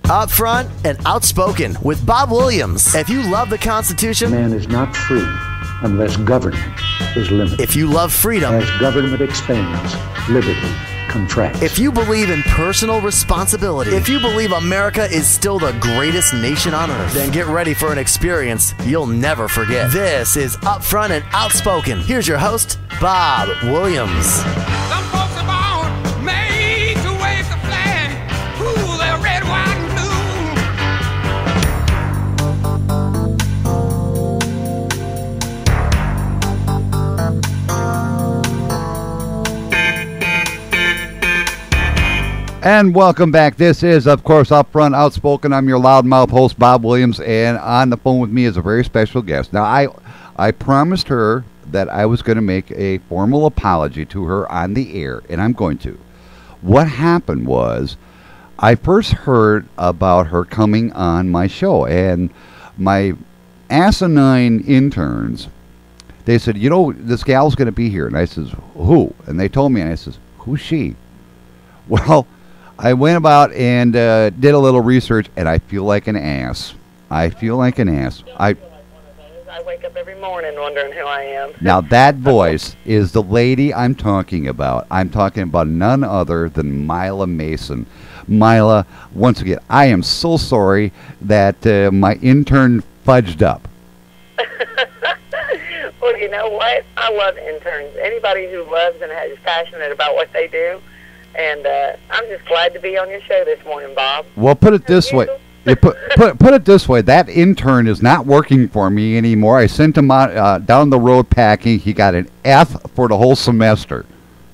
Upfront and Outspoken with Bob Williams. If you love the Constitution, man is not free unless government is limited. if you love freedom, As government expands, liberty contracts. if you believe in personal responsibility, if you believe America is still the greatest nation on earth, then get ready for an experience you'll never forget. This is Upfront and Outspoken. Here's your host, Bob Williams. Some folks are born made to wave the flag. Ooh, they're red, white, and blue. And welcome back. This is, of course, Upfront Outspoken. I'm your loudmouth host, Bob Williams, and on the phone with me is a very special guest. Now, I promised her that I was going to make a formal apology to her on the air, and I'm going to. What happened was I first heard about her coming on my show, and my asinine interns, they said, you know, this gal's going to be here. And I says, who? And they told me, and I says, who's she? Well, I went about and did a little research, and I feel like an ass. I feel like an ass. I wake up every morning wondering who I am. Now, that voice is the lady I'm talking about. I'm talking about none other than Mila Mason. Mila, once again, I am so sorry that my intern fudged up. Well, you know what? I love interns. Anybody who loves and is passionate about what they do. And I'm just glad to be on your show this morning, Bob. Well, put it this way. Put it this way. That intern is not working for me anymore. I sent him out down the road packing. He got an F for the whole semester.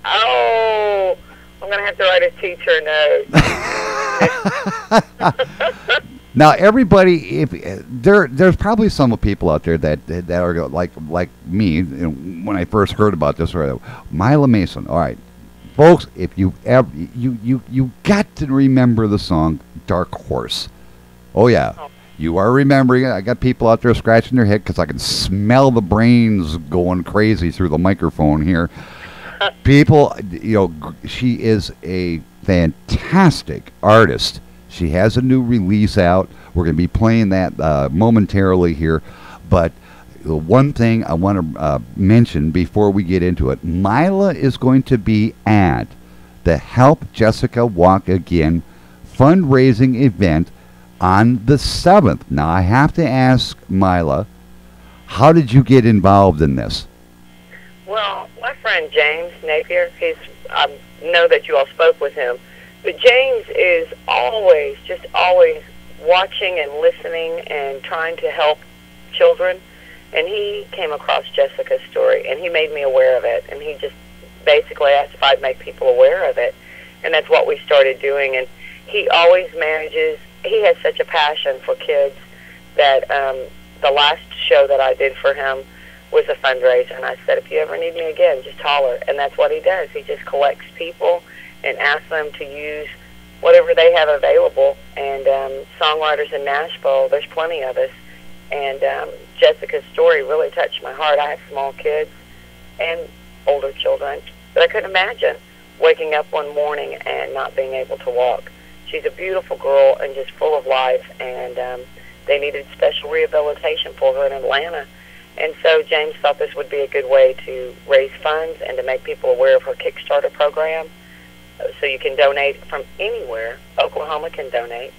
Oh, I'm going to have to write his teacher a note. Now, everybody, if there's probably some people out there that are like me. You know, when I first heard about this, Mila Mason. All right. Folks, if you ever you got to remember the song "Dark Horse." Oh yeah, you are remembering it. I got people out there scratching their head because I can smell the brains going crazy through the microphone here. People, you know, she is a fantastic artist. She has a new release out. We're going to be playing that momentarily here, but. The one thing I want to mention before we get into it, Mila is going to be at the Help Jessica Walk Again fundraising event on the 7th. Now, I have to ask Mila, how did you get involved in this? Well, my friend James Napier, I know that you all spoke with him, but James is always watching and listening and trying to help children. And he came across Jessica's story, and he made me aware of it. And he just basically asked if I'd make people aware of it. And that's what we started doing. And he always manages, he has such a passion for kids that the last show that I did for him was a fundraiser. And I said, if you ever need me again, just holler. And that's what he does. He just collects people and asks them to use whatever they have available. And songwriters in Nashville, there's plenty of us. And Jessica's story really touched my heart. I have small kids and older children, but I couldn't imagine waking up one morning and not being able to walk. She's a beautiful girl and just full of life, and they needed special rehabilitation for her in Atlanta. And so James thought this would be a good way to raise funds and to make people aware of her Kickstarter program. So you can donate from anywhere. Oklahoma can donate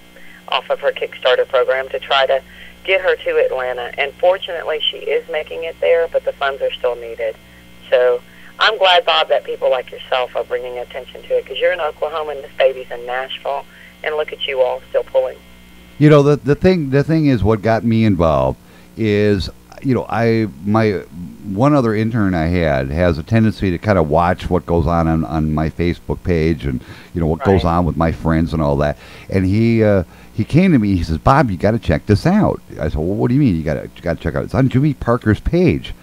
off of her Kickstarter program to try to get her to Atlanta. And fortunately, she is making it there, but the funds are still needed. So I'm glad, Bob, that people like yourself are bringing attention to it, because you're in Oklahoma and this baby's in Nashville, and look at you all still pulling. You know, the thing is, what got me involved is, you know, my one other intern I had has a tendency to kind of watch what goes on my Facebook page, and you know what goes on with my friends and all that. And he came to me. He says, "Bob, you got to check this out." I said, "Well, what do you mean you got to check it out?" It's on Jimmy Parker's page,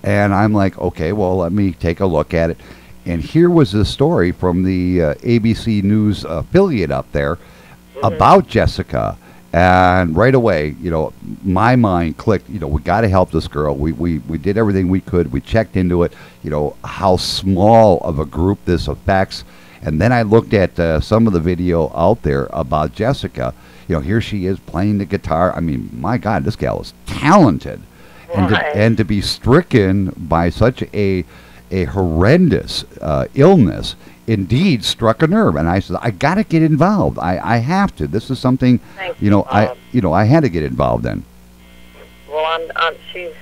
and I'm like, "Okay, well, let me take a look at it." And here was the story from the ABC News affiliate up there about Jessica. And right away, you know, my mind clicked. You know, we got to help this girl. We did everything we could. We checked into it. You know, how small of a group this affects. And then I looked at some of the video out there about Jessica, here she is playing the guitar. I mean, my God, this gal is talented. Right. And to be stricken by such a horrendous illness indeed struck a nerve. And I said, I got to get involved. I have to. This is something, Thank you, Bob. I had to get involved in. Well, she's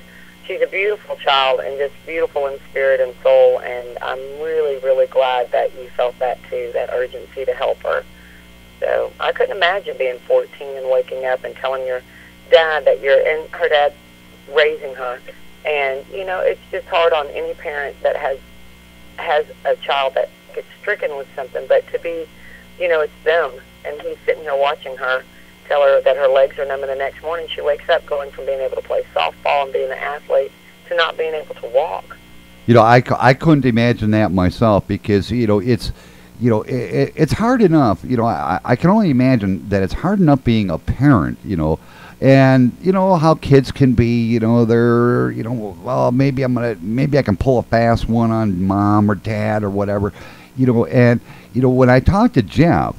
a beautiful child and just beautiful in spirit and soul, and I'm really, really glad that you felt that too, that urgency to help her. So I couldn't imagine being 14 and waking up and telling your dad that her dad's raising her. And, it's just hard on any parent that has a child that gets stricken with something, but to be, it's them, and he's sitting here watching her, tell her that her legs are numb, and the next morning she wakes up going from being able to play softball and being an athlete to not being able to walk. I couldn't imagine that myself because, it's hard enough. I can only imagine that it's hard enough being a parent, and how kids can be, they're, well, maybe I can pull a fast one on mom or dad or whatever, and, when I talked to Jeff,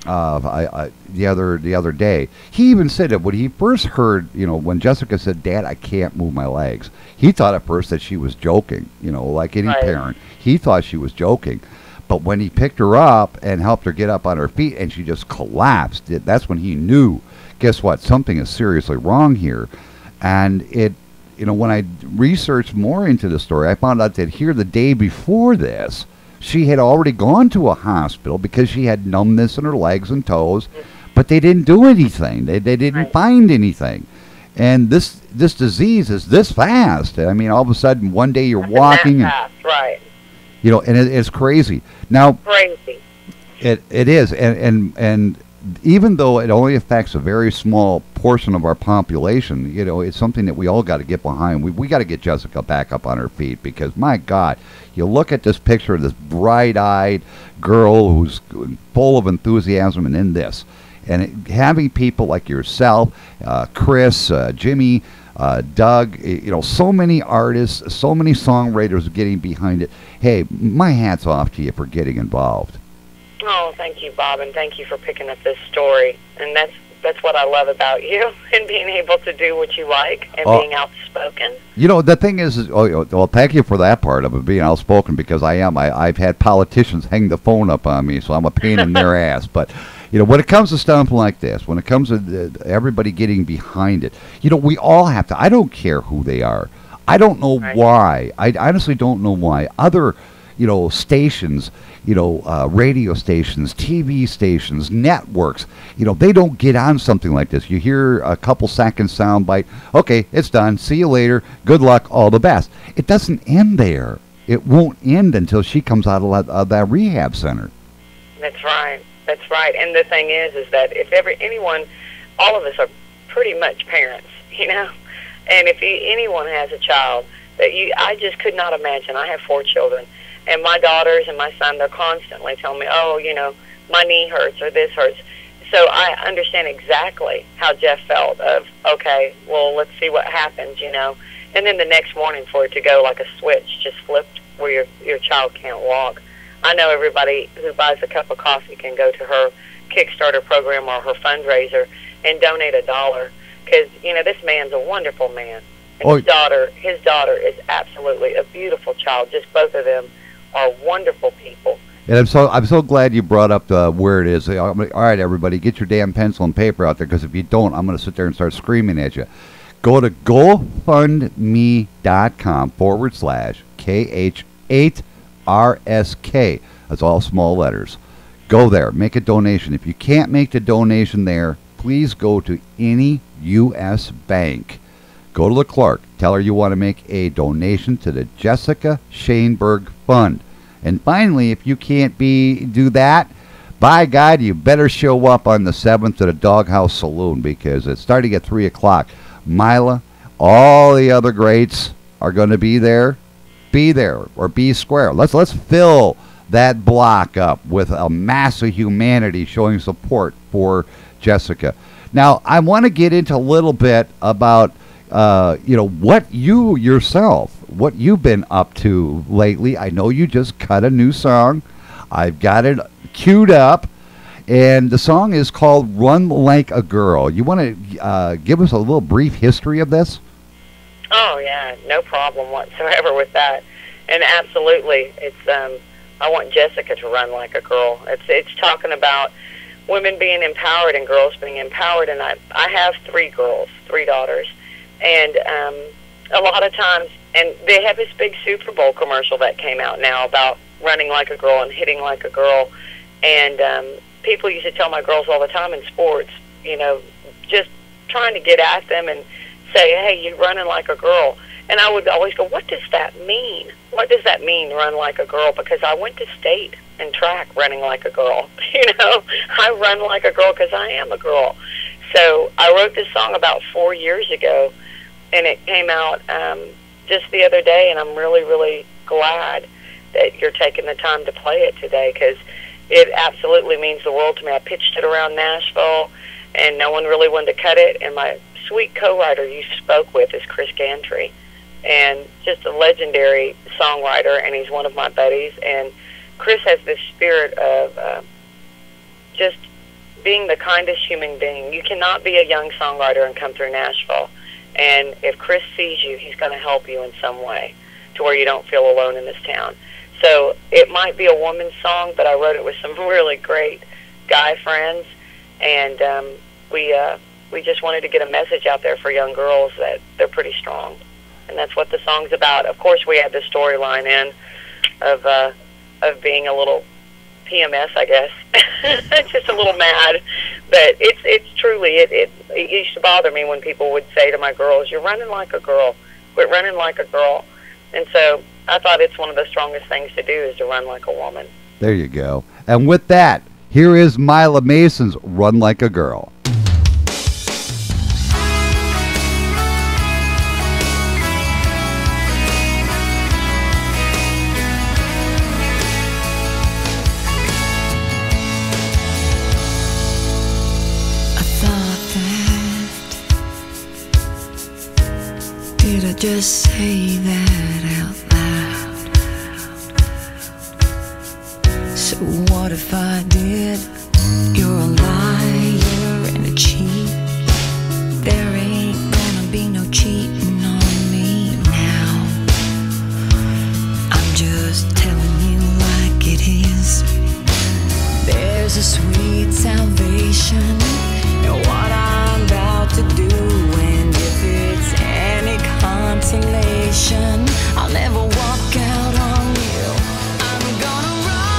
the other day, he even said that when he first heard, when Jessica said, "Dad, I can't move my legs," he thought at first that she was joking, like any parent. He thought she was joking. But when he picked her up and helped her get up on her feet and she just collapsed, that's when he knew, guess what, something is seriously wrong here. And when I researched more into the story, I found out that here the day before this, she had already gone to a hospital because she had numbness in her legs and toes, but they didn't do anything. They didn't find anything. And this disease is this fast. I mean, all of a sudden, one day you're walking. That fast, right. And it's crazy. Now, Crazy. It is. And even though it only affects a very small portion of our population, it's something that we all got to get behind. We got to get Jessica back up on her feet because, my God, you look at this picture of this bright-eyed girl who's full of enthusiasm and in this. And having people like yourself, Chris, Jimmy, Doug, so many artists, so many songwriters getting behind it. Hey, my hat's off to you for getting involved. Oh, thank you, Bob, and thank you for picking up this story. And that's what I love about you, and being able to do what you like and being outspoken. The thing is, well, thank you for that part of it, being outspoken, because I am. I've had politicians hang the phone up on me, so I'm a pain in their ass. But, when it comes to stuff like this, when it comes to everybody getting behind it, we all have to. I don't care who they are. I don't know why. I honestly don't know why. Other, stations, radio stations, TV stations, networks, they don't get on something like this. You hear a couple seconds soundbite, okay, it's done, see you later, good luck, all the best. It doesn't end there. It won't end until she comes out of that rehab center. That's right. That's right. And the thing is that if anyone, all of us are pretty much parents, and if anyone has a child, I just could not imagine. I have 4 children. And my daughters and my son, they're constantly telling me, oh, my knee hurts or this hurts. So I understand exactly how Jeff felt of, okay, well, let's see what happens, And then the next morning for it to go like a switch, just flipped where your child can't walk. I know everybody who buys a cup of coffee can go to her Kickstarter program or her fundraiser and donate $1. Because, this man's a wonderful man. And his daughter is absolutely a beautiful child. Just both of them are wonderful people. And I'm so glad you brought up where it is. All right, everybody, get your damn pencil and paper out there, because if you don't, I'm going to sit there and start screaming at you. Go to GoFundMe.com/KH8RSK. That's all small letters. Go there. Make a donation. If you can't make the donation there, please go to any U.S. bank. Go to the clerk. Tell her you want to make a donation to the Jessica Shaneberg Fund. And finally, if you can't do that, by God, you better show up on the 7th at the Doghouse Saloon, because it's starting at 3 o'clock. Mila, all the other greats are going to be there. Be there, or be square. Let's fill that block up with a mass of humanity showing support for Jessica. Now, I want to get into a little bit about what what you've been up to lately. I know you just cut a new song. I've got it queued up, And the song is called Run Like a Girl. You want to give us a little brief history of this? Oh, yeah, no problem whatsoever with that. And absolutely, it's I want Jessica to run like a girl. It's talking about women being empowered and girls being empowered. And I have 3 girls, 3 daughters. And a lot of times, and they have this big Super Bowl commercial that came out now about running like a girl and hitting like a girl. And people used to tell my girls all the time in sports, you know, just trying to get at them and say, hey, you're running like a girl. And I would always go, what does that mean? What does that mean, run like a girl? Because I went to state and track running like a girl. You know, I run like a girl because I am a girl. So I wrote this song about 4 years ago, and it came out just the other day, and I'm really, really glad that you're taking the time to play it today, because it absolutely means the world to me. I pitched it around Nashville, and no one really wanted to cut it, and my sweet co-writer you spoke with is Chris Gantry, and just a legendary songwriter, and he's one of my buddies. And Chris has this spirit of just being the kindest human being. You cannot be a young songwriter and come through Nashville, and if Chris sees you, he's going to help you in some way to where you don't feel alone in this town. So it might be a woman's song, but I wrote it with some really great guy friends, and we just wanted to get a message out there for young girls that they're pretty strong. And that's what the song's about. Of course, we had the storyline in of being a little PMS, I guess, just a little mad. But it's truly, it used to bother me when people would say to my girls, you're running like a girl, quit running like a girl. And so I thought it's one of the strongest things to do is to run like a woman. There you go. And with that, here is Mila Mason's Run Like a Girl. Did I just say that out loud? So what if I did? You're a liar and a cheat. There ain't gonna be no cheating on me now. I'm just telling you like it is. There's a sweet salvation in what I'm about to do, and if it's any consolation, I'll never walk out on you. I'm gonna run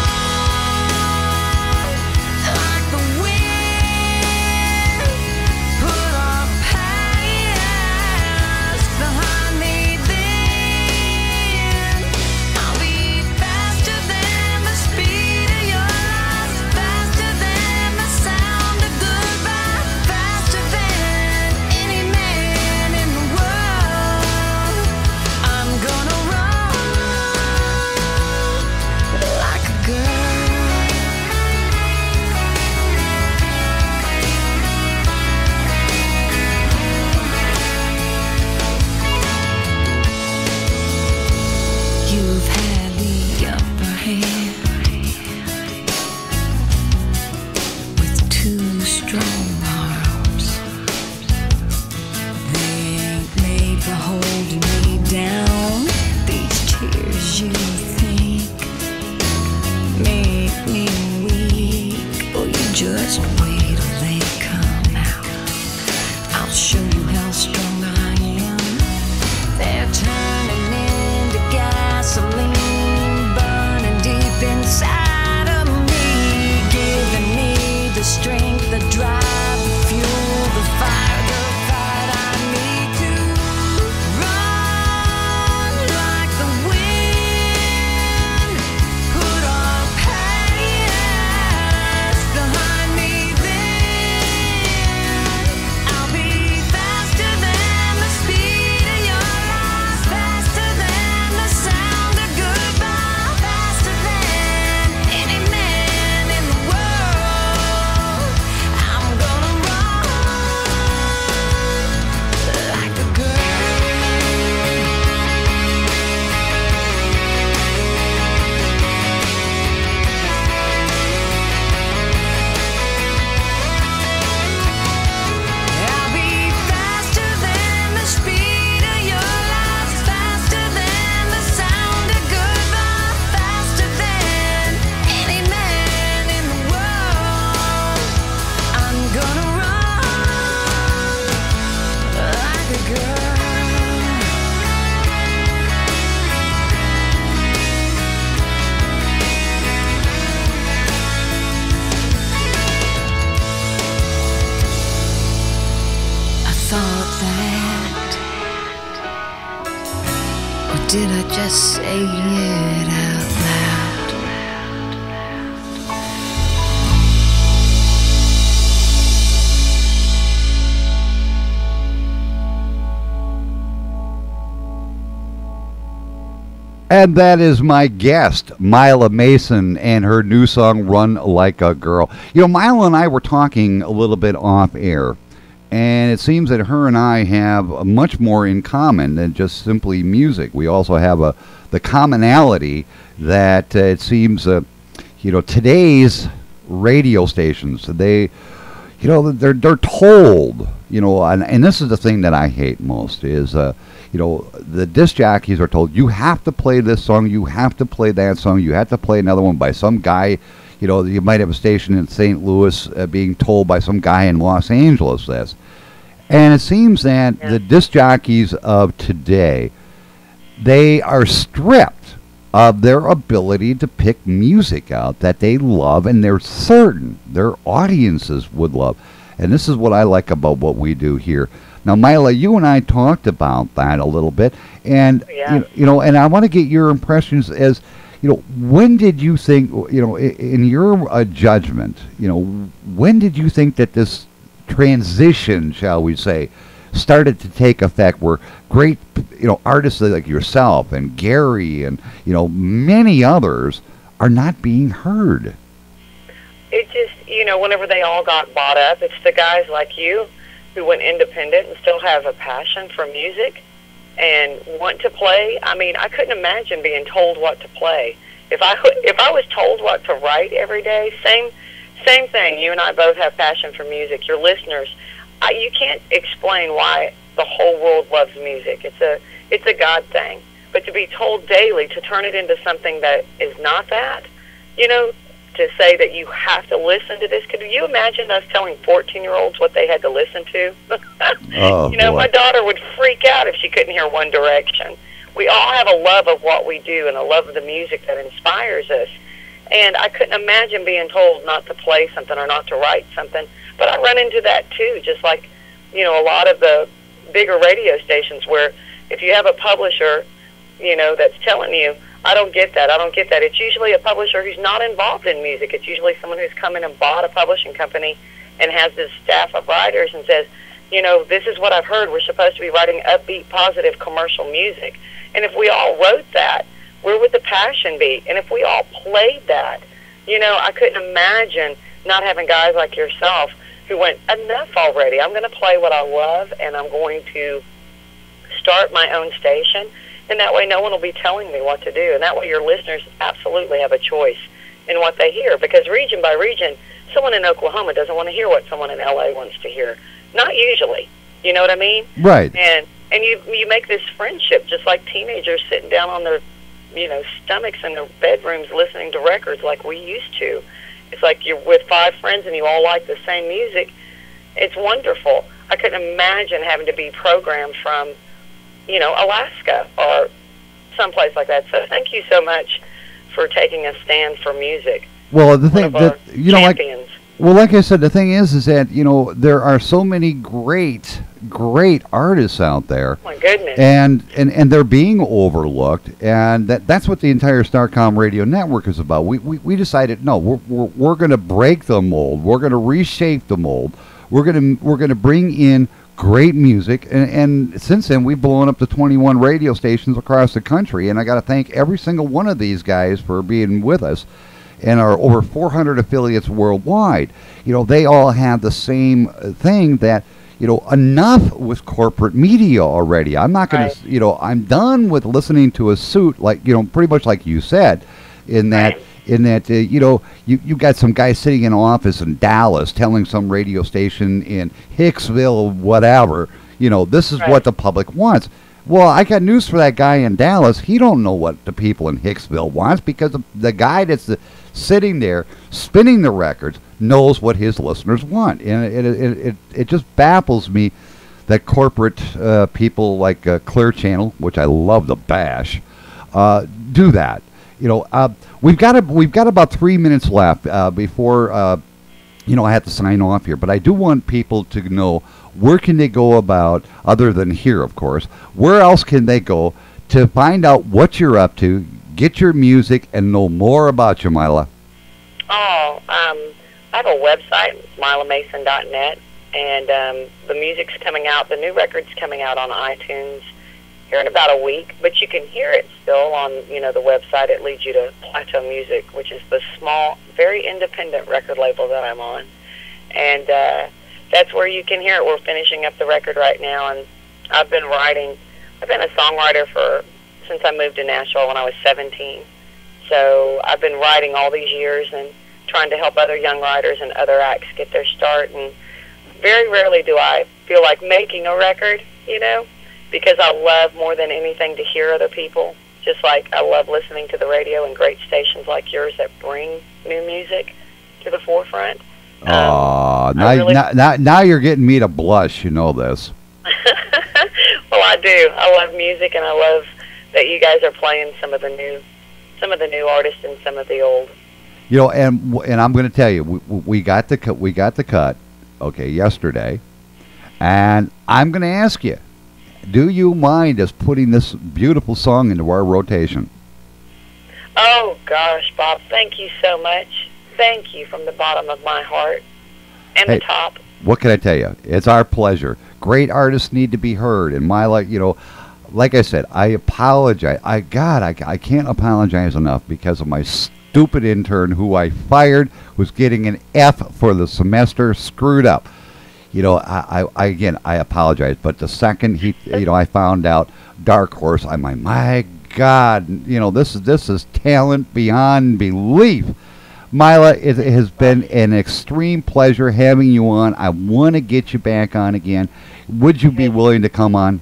thought that? Or did I just say it out loud? And that is my guest, Mila Mason, and her new song, Run Like a Girl. You know, Mila and I were talking a little bit off air, and it seems that her and I have much more in common than just simply music. We also have the commonality that it seems, today's radio stations, they're told, and this is the thing that I hate most is, the disc jockeys are told, you have to play this song, you have to play that song, you have to play another one by some guy. You might have a station in St. Louis being told by some guy in Los Angeles this. And it seems that the disc jockeys of today, they are stripped of their ability to pick music out that they love and they're certain their audiences would love. And this is what I like about what we do here. Now, Mila, you and I talked about that a little bit, and and I want to get your impressions as, when did you think, in your judgment, when did you think that this transition, shall we say, started to take effect, where great, artists like yourself and Gary and, many others are not being heard? It just, whenever they all got bought up, it's the guys like you who went independent and still have a passion for music and want to play. I mean, I couldn't imagine being told what to play. If I was told what to write every day, same thing. You and I both have passion for music. Your listeners, you can't explain why the whole world loves music. It's a God thing. But to be told daily to turn it into something that is not that, to say that you have to listen to this. Could you imagine us telling 14-year-olds what they had to listen to? My daughter would freak out if she couldn't hear One Direction. We all have a love of what we do and a love of the music that inspires us. And I couldn't imagine being told not to play something or not to write something. But I run into that too, just like, a lot of the bigger radio stations where if you have a publisher, that's telling you, I don't get that. It's usually a publisher who's not involved in music. It's usually someone who's come in and bought a publishing company and has this staff of writers and says, this is what I've heard. We're supposed to be writing upbeat, positive commercial music. And if we all wrote that, where would the passion be? And if we all played that, I couldn't imagine not having guys like yourself who went, enough already. I'm going to play what I love, and I'm going to start my own station. And that way no one will be telling me what to do. And that way your listeners absolutely have a choice in what they hear. Because region by region, someone in Oklahoma doesn't want to hear what someone in L.A. wants to hear. Not usually. You know what I mean? Right. And you make this friendship just like teenagers sitting down on their, stomachs in their bedrooms listening to records like we used to. It's like you're with 5 friends and you all like the same music. It's wonderful. I couldn't imagine having to be programmed from Alaska or someplace like that. So thank you so much for taking a stand for music. Well, the thing that, champions. Like I said, the thing is that, there are so many great artists out there. Oh my goodness. And they're being overlooked, and that's what the entire Starcom radio network is about. We decided, no, we're going to break the mold. We're going to reshape the mold. We're going to bring in great music, and since then we've blown up to 21 radio stations across the country, and I got to thank every single one of these guys for being with us, and our over 400 affiliates worldwide. They all have the same thing that, enough with corporate media already. I'm not going to, I'm done with listening to a suit, like, pretty much like you said, in that you got some guy sitting in an office in Dallas telling some radio station in Hicksville, whatever, this is what the public wants. Well, I got news for that guy in Dallas. He don't know what the people in Hicksville wants, because the guy that's sitting there spinning the records knows what his listeners want. And it just baffles me that corporate people like Clear Channel, which I love to bash, do that. We've got about 3 minutes left before I have to sign off here, but I do want people to know where can they go about, other than here, of course, where else can they go to find out what you're up to, get your music, and know more about you, Mila? Oh, I have a website, milamason.net, and the music's coming out. The new record's coming out on iTunes here in about a week, but you can hear it still on, the website. It leads you to Plateau Music, which is the small, very independent record label that I'm on. And that's where you can hear it. We're finishing up the record right now, and I've been a songwriter since I moved to Nashville when I was 17. So I've been writing all these years and trying to help other young writers and other acts get their start. And very rarely do I feel like making a record, because I love more than anything to hear other people. Just like I love listening to the radio and great stations like yours that bring new music to the forefront. Now you're getting me to blush. You know this. Well, I do. I love music, and I love that you guys are playing some of the new artists and some of the old. And I'm going to tell you, we got the cut, okay, yesterday, and I'm going to ask you, do you mind us putting this beautiful song into our rotation? Oh gosh, Bob, thank you so much. Thank you from the bottom of my heart and the top. What can I tell you? It's our pleasure. Great artists need to be heard, and like I said, I apologize. I can't apologize enough because of my stupid intern who I fired, who's getting an F for the semester, screwed up. I apologize. But the second I found out Dark Horse, I'm like, my God, this is talent beyond belief. Mila, it has been an extreme pleasure having you on. I want to get you back on again. Would you be willing to come on?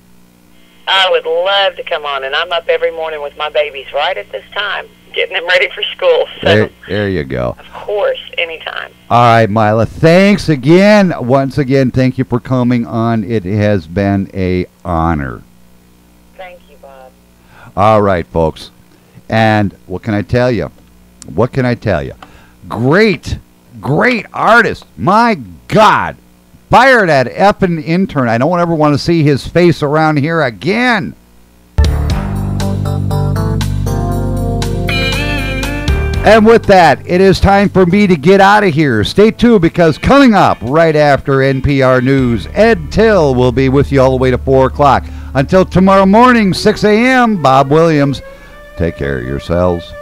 I would love to come on, and I'm up every morning with my babies right at this time, getting them ready for school. So there you go. Of course, anytime. All right, Mila, thanks again. Once again, thank you for coming on. It has been an honor. Thank you, Bob. All right, folks. And what can I tell you? Great artist. My God. Fire that effing intern. I don't ever want to see his face around here again. And with that, it is time for me to get out of here. Stay tuned, because coming up right after NPR News, Ed Till will be with you all the way to 4 o'clock. Until tomorrow morning, 6 a.m., Bob Williams. Take care of yourselves.